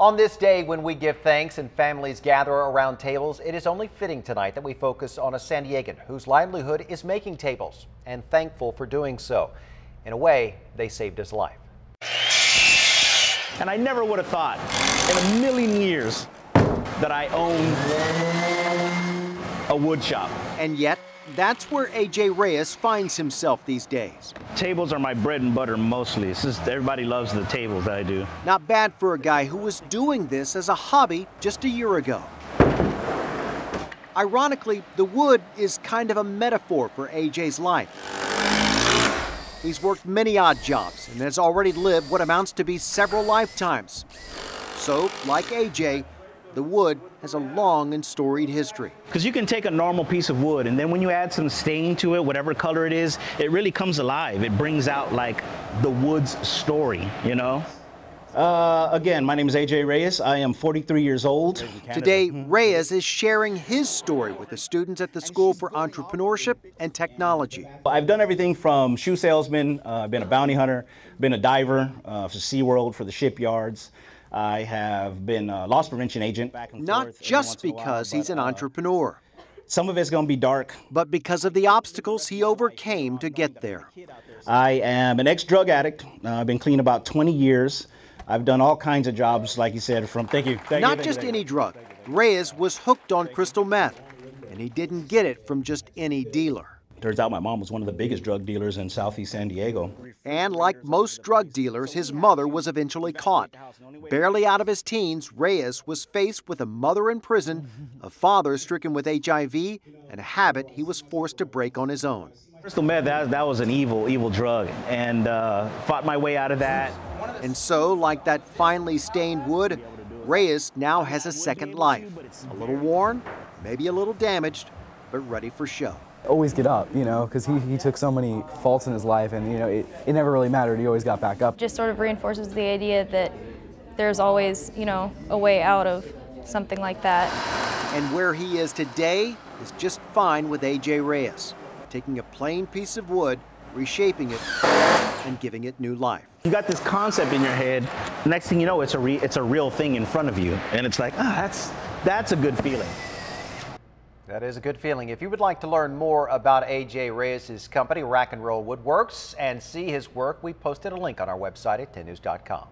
On this day when we give thanks and families gather around tables, it is only fitting tonight that we focus on a San Diegan whose livelihood is making tables, and thankful for doing so. In a way, they saved his life. And I never would have thought in a million years that I owned a wood shop. And yet, that's where A.J. Reyes finds himself these days. Tables are my bread and butter mostly. It's just everybody loves the tables that I do. Not bad for a guy who was doing this as a hobby just a year ago. Ironically, the wood is kind of a metaphor for A.J.'s life. He's worked many odd jobs and has already lived what amounts to be several lifetimes. So, like A.J., the wood has a long and storied history. Because you can take a normal piece of wood and then when you add some stain to it, whatever color it is, it really comes alive. It brings out like the wood's story, you know? Again, my name is A.J. Reyes. I am 43 years old. Today, Reyes is sharing his story with the students at the School for Entrepreneurship and Technology. I've done everything from shoe salesman, I've been a bounty hunter, been a diver for SeaWorld, for the shipyards. I have been a loss prevention agent back and forth. Not just because he's an entrepreneur. Some of it's going to be dark. But because of the obstacles he overcame to get there. I am an ex-drug addict. I've been clean about 20 years. I've done all kinds of jobs, like you said, from, Not just any drug. Reyes was hooked on crystal meth, and he didn't get it from just any dealer. Turns out my mom was one of the biggest drug dealers in Southeast San Diego. And like most drug dealers, his mother was eventually caught. Barely out of his teens, Reyes was faced with a mother in prison, a father stricken with HIV, and a habit he was forced to break on his own. Crystal meth, that was an evil drug, and fought my way out of that. And so, like that finely stained wood, Reyes now has a second life. A little worn, maybe a little damaged, but ready for show. Always get up, you know, because he took so many faults in his life, and, you know, it never really mattered. He always got back up. Just sort of reinforces the idea that there's always, you know, a way out of something like that. And where he is today is just fine with A.J. Reyes, taking a plain piece of wood, reshaping it, and giving it new life. You got this concept in your head, next thing you know, it's a real thing in front of you, and it's like, that's a good feeling. That is a good feeling. If you would like to learn more about A.J. Reyes' company, Rack and Roll Woodworks, and see his work, we posted a link on our website at 10news.com.